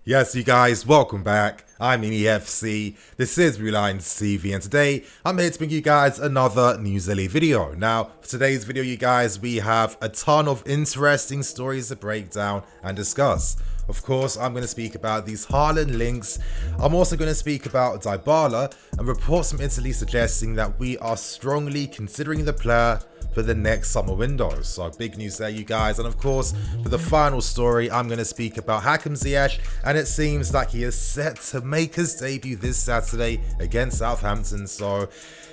Yes, you guys, welcome back. I'm EFC. This is Reliance TV, and today I'm here to bring you guys another newsly video. Now, for today's video, you guys, we have a ton of interesting stories to break down and discuss. Of course, I'm going to speak about these Harlan links. I'm also going to speak about Dybala and reports from Italy suggesting that we are strongly considering the player for the next summer window. So big news there, you guys. And of course, for the final story, I'm going to speak about Hakim Ziyech, and it seems like he is set to make his debut this Saturday against Southampton. So,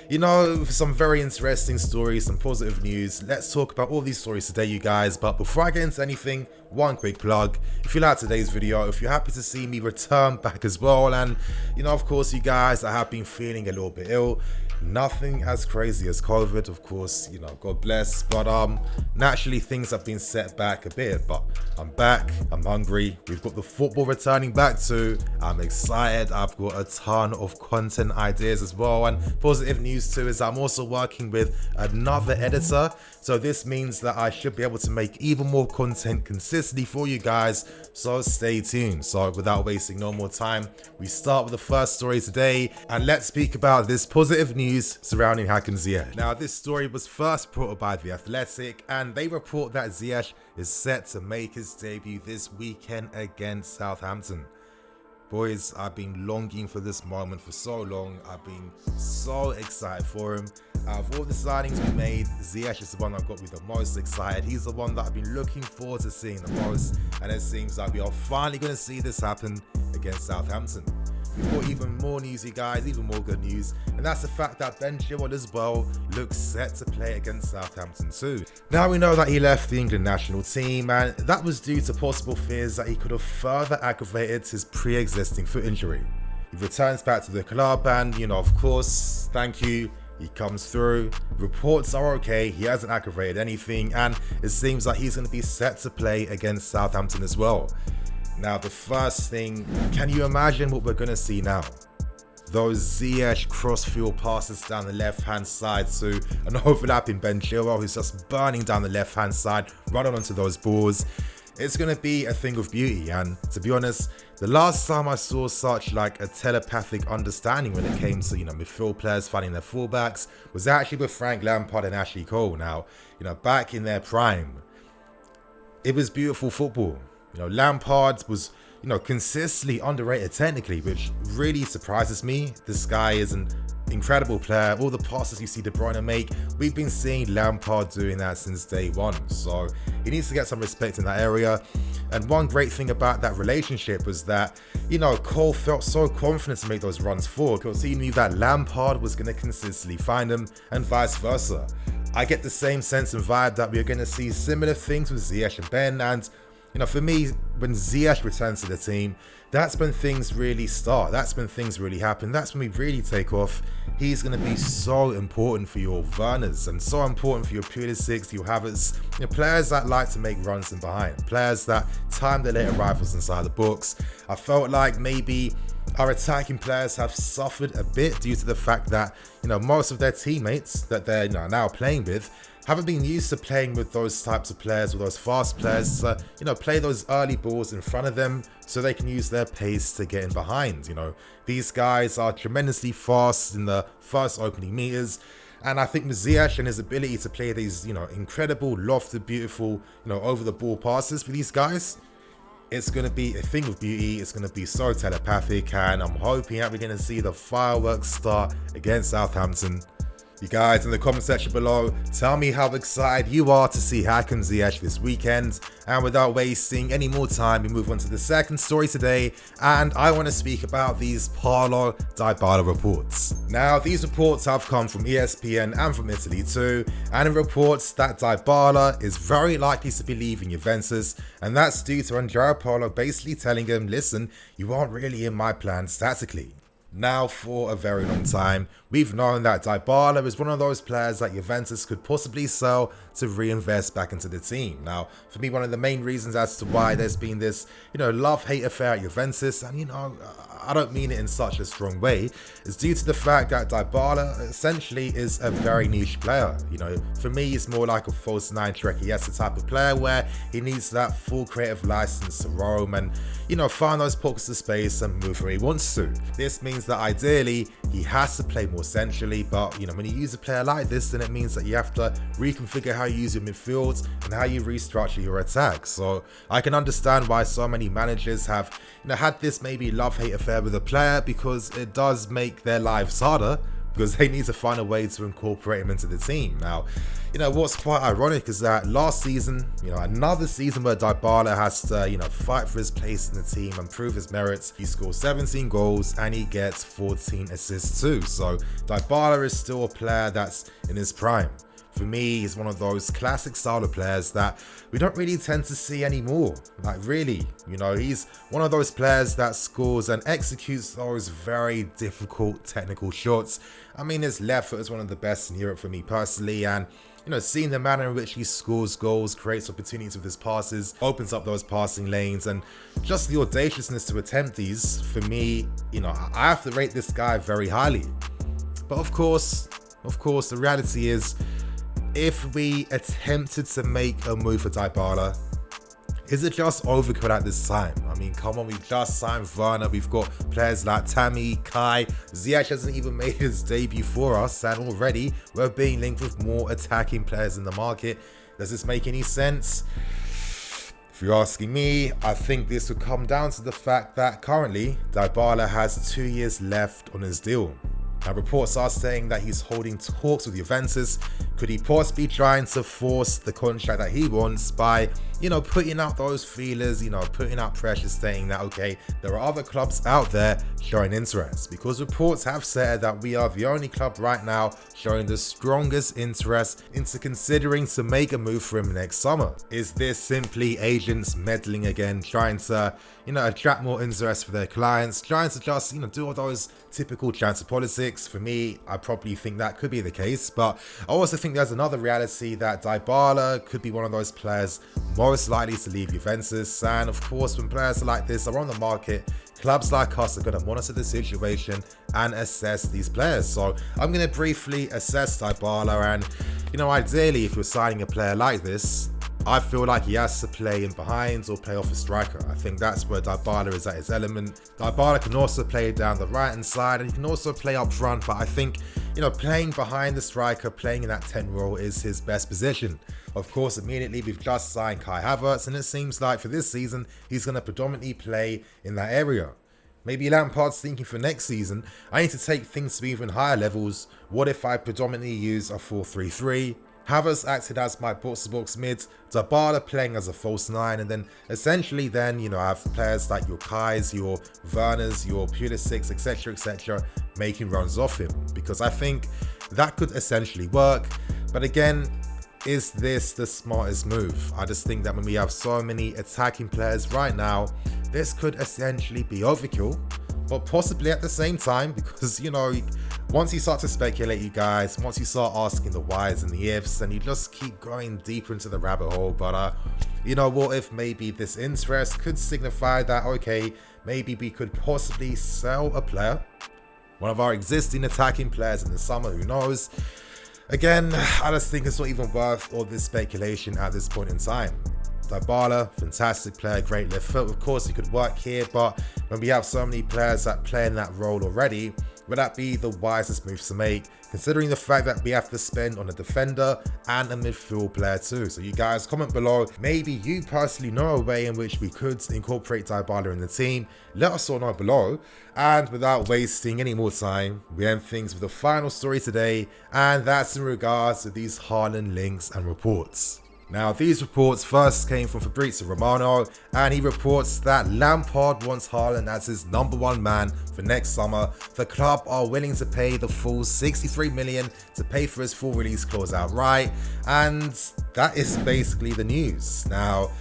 you know, some very interesting stories, some positive news. Let's talk about all these stories today, you guys. But before I get into anything, one quick plug. If you like today's video, if you're happy to see me return back as well, and, you know, of course, you guys, I have been feeling a little bit ill. Nothing as crazy as COVID, of course, you know, God bless, but naturally things have been set back a bit, but I'm back, I'm hungry, we've got the football returning back too, I'm excited, I've got a ton of content ideas as well, and positive news too is I'm also working with another editor, so this means that I should be able to make even more content consistently for you guys, so stay tuned. So without wasting no more time, we start with the first story today, and let's speak about this positive news surrounding Hakim Ziyech. Now, this story was first brought by The Athletic, and they report that Ziyech is set to make his debut this weekend against Southampton. Boys, I've been longing for this moment for so long. I've been so excited for him. Out of all the signings we made, Ziyech is the one that got me the most excited. He's the one that I've been looking forward to seeing the most, and it seems like we are finally going to see this happen against Southampton. We've got even more news, you guys, even more good news, and that's the fact that Ben Chilwell as well looks set to play against Southampton too. Now, we know that he left the England national team, and that was due to possible fears that he could have further aggravated his pre-existing foot injury. He returns back to the club, and, you know, of course, thank you, he comes through, reports are okay, he hasn't aggravated anything, and it seems like he's going to be set to play against Southampton as well. Now, the first thing, can you imagine what we're going to see now? Those Ziyech cross-field passes down the left-hand side to an overlapping Ben Chilwell who's just burning down the left-hand side, running onto those balls. It's going to be a thing of beauty, and to be honest, the last time I saw such like a telepathic understanding when it came to, you know, midfield players finding their fullbacks was actually with Frank Lampard and Ashley Cole. Now, you know, back in their prime, it was beautiful football. You know, Lampard was, you know, consistently underrated technically, which really surprises me. This guy is an incredible player. All the passes you see De Bruyne make, we've been seeing Lampard doing that since day one. So he needs to get some respect in that area. And one great thing about that relationship was that, you know, Cole felt so confident to make those runs forward because he knew that Lampard was going to consistently find him, and vice versa. I get the same sense and vibe that we're going to see similar things with Ziyech and Ben, and you know, for me, when Ziyech returns to the team, that's when things really start. That's when things really happen. That's when we really take off. He's going to be so important for your Werners and so important for your Pulisic, your Havertz, you know, players that like to make runs in behind, players that time their late arrivals inside the box. I felt like maybe our attacking players have suffered a bit due to the fact that, you know, most of their teammates that they're, you know, now playing with haven't been used to playing with those types of players or those fast players, you know, play those early balls in front of them so they can use their pace to get in behind. You know, these guys are tremendously fast in the first opening meters, and I think with Ziyech and his ability to play these, you know, incredible, lofted, beautiful, you know, over the ball passes for these guys, it's going to be a thing of beauty. It's going to be so telepathic, and I'm hoping that we're going to see the fireworks start against Southampton. You guys in the comment section below, tell me how excited you are to see Hakim Ziyech this weekend. And without wasting any more time, we move on to the second story today, and I want to speak about these Paulo Dybala reports. Now, these reports have come from ESPN and from Italy too, and it reports that Dybala is very likely to be leaving Juventus, and that's due to Andrea Pirlo basically telling him, listen, you aren't really in my plans tactically. Now, for a very long time, we've known that Dybala is one of those players that Juventus could possibly sell to reinvest back into the team. Now, for me, one of the main reasons as to why there's been this, you know, love-hate affair at Juventus, and, you know, I don't mean it in such a strong way, is due to the fact that Dybala essentially is a very niche player. You know, for me, he's more like a false nine Trequiesa type of player where he needs that full creative license to roam and, you know, find those pockets of space and move where he wants to. This means that ideally he has to play more centrally, but, you know, when you use a player like this, then it means that you have to reconfigure how you use your midfield and how you restructure your attack. So I can understand why so many managers have, you know, had this maybe love-hate affair with a player, because it does make their lives harder, because they need to find a way to incorporate him into the team. Now, you know, what's quite ironic is that last season, you know, another season where Dybala has to, you know, fight for his place in the team and prove his merits. He scores 17 goals and he gets 14 assists too. So Dybala is still a player that's in his prime. For me, he's one of those classic style of players that we don't really tend to see anymore. Like, really, you know, he's one of those players that scores and executes those very difficult technical shots. I mean, his left foot is one of the best in Europe for me personally, and, you know, seeing the manner in which he scores goals, creates opportunities with his passes, opens up those passing lanes, and just the audaciousness to attempt these, for me, you know, I have to rate this guy very highly. But of course, the reality is, if we attempted to make a move for Dybala, is it just overkill at this time? I mean, come on, we've just signed Werner, we've got players like Tammy, Kai, Ziyech hasn't even made his debut for us, and already we're being linked with more attacking players in the market. Does this make any sense? If you're asking me, I think this would come down to the fact that currently Dybala has 2 years left on his deal. Now, reports are saying that he's holding talks with Juventus. Could he possibly be trying to force the contract that he wants by, you know, putting out those feelers, you know, putting out pressure, saying that, okay, there are other clubs out there showing interest? Because reports have said that we are the only club right now showing the strongest interest into considering to make a move for him next summer. Is this simply agents meddling again, trying to, you know, attract more interest for their clients, trying to just, you know, do all those typical transfer politics? For me, I probably think that could be the case, but I also think there's another reality that Dybala could be one of those players most likely to leave Juventus. And of course, when players like this are on the market, clubs like us are going to monitor the situation and assess these players. So I'm going to briefly assess Dybala, and, you know, ideally, if you're signing a player like this, I feel like he has to play in behind or play off a striker. I think that's where Dybala is at his element. Dybala can also play down the right hand side, and he can also play up front, but I think, you know, playing behind the striker, playing in that 10 role is his best position. Of course, immediately we've just signed Kai Havertz, and it seems like for this season, he's going to predominantly play in that area. Maybe Lampard's thinking for next season, I need to take things to even higher levels. What if I predominantly use a 4-3-3? Havertz acted as my box-to-box mid, Dybala playing as a false 9, and then essentially then, you know, I have players like your Kais, your Werners, your Pulisics, etc, making runs off him, because I think that could essentially work. But again, is this the smartest move? I just think that when we have so many attacking players right now, this could essentially be overkill, but possibly at the same time, because, you know, once you start to speculate, you guys, once you start asking the whys and the ifs, and you just keep going deeper into the rabbit hole. But you know, what if maybe this interest could signify that, okay, maybe we could possibly sell a player, one of our existing attacking players in the summer, who knows? Again, I just think it's not even worth all this speculation at this point in time. Dybala, fantastic player, great left foot. Of course, he could work here, but when we have so many players that play in that role already, would that be the wisest move to make, considering the fact that we have to spend on a defender and a midfield player too? So you guys, comment below. Maybe you personally know a way in which we could incorporate Dybala in the team. Let us all know below. And without wasting any more time, we end things with the final story today, and that's in regards to these Harlan links and reports. Now, these reports first came from Fabrizio Romano, and he reports that Lampard wants Harlan as his #1 man for next summer. The club are willing to pay the full 63 million to pay for his full release clause outright, and that is basically the news. Now,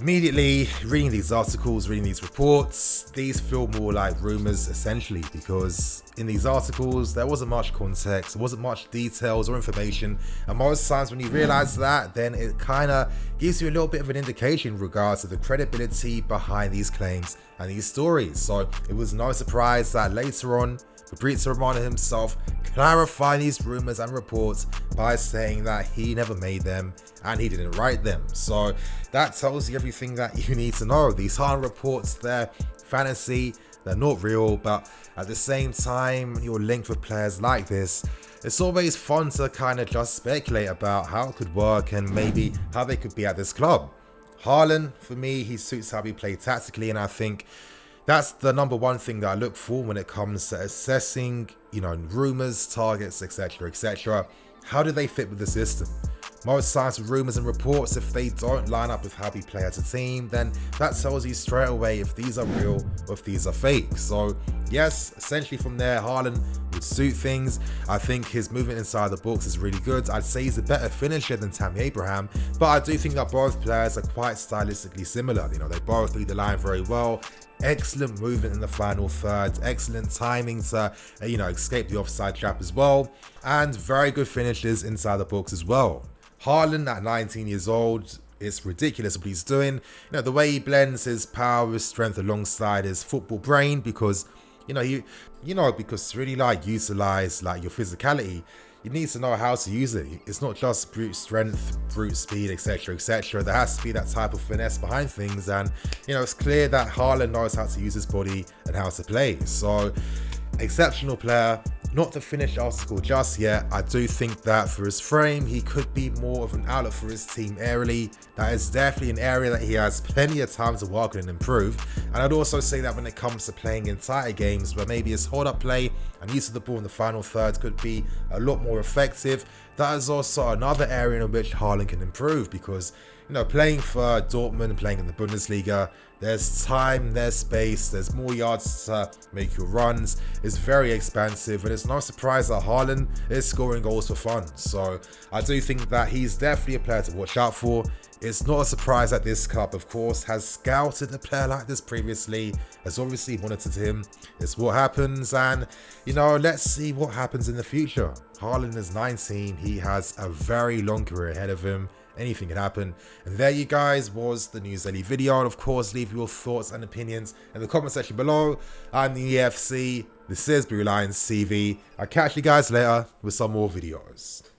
Immediately reading these articles, reading these reports, these feel more like rumours essentially, because in these articles there wasn't much context, there wasn't much details or information, and most times when you realise that, then it kind of gives you a little bit of an indication in regards to the credibility behind these claims and these stories. So it was no surprise that later on Fabrizio Romano himself clarified these rumours and reports by saying that he never made them and he didn't write them. So that tells you everything that you need to know. These Haaland reports, they're fantasy, they're not real, but at the same time, when you're linked with players like this, it's always fun to kind of just speculate about how it could work and maybe how they could be at this club. Harlan, for me, he suits how we play tactically, and I think that's the number one thing that I look for when it comes to assessing, rumours, targets, etc, etc. How do they fit with the system? Most times with rumours and reports, if they don't line up with how we play as a team, then that tells you straight away if these are real or if these are fake. So yes, essentially from there, Harlan would suit things. I think his movement inside the box is really good. I'd say he's a better finisher than Tammy Abraham, but I do think that both players are quite stylistically similar. They both lead the line very well. Excellent movement in the final third, excellent timing to, escape the offside trap as well, and very good finishes inside the box as well. Harlan at 19 years old, it's ridiculous what he's doing. The way he blends his power with strength alongside his football brain, because, because to really utilize your physicality, you need to know how to use it. It's not just brute strength, brute speed, etc, etc. There has to be that type of finesse behind things, and it's clear that Harlan knows how to use his body and how to play. So exceptional player. Not the finished article just yet. I do think that for his frame, he could be more of an outlet for his team aerially. That is definitely an area that he has plenty of time to work on and improve. And I'd also say that when it comes to playing in tighter games, where maybe his hold-up play and use of the ball in the final third could be a lot more effective, that is also another area in which Harlan can improve, because playing for Dortmund, playing in the Bundesliga, there's time, there's space, there's more yards to make your runs. It's very expansive, and it's no surprise that Harlan is scoring goals for fun. So I do think that he's definitely a player to watch out for. It's not a surprise that this club, of course, has scouted a player like this previously, has obviously monitored him. It's what happens, and let's see what happens in the future. Harlan is 19, he has a very long career ahead of him. Anything can happen. And there you guys was the News Daily video. And of course, leave your thoughts and opinions in the comment section below. I'm the EFC. This is Blue Lions TV. I'll catch you guys later with some more videos.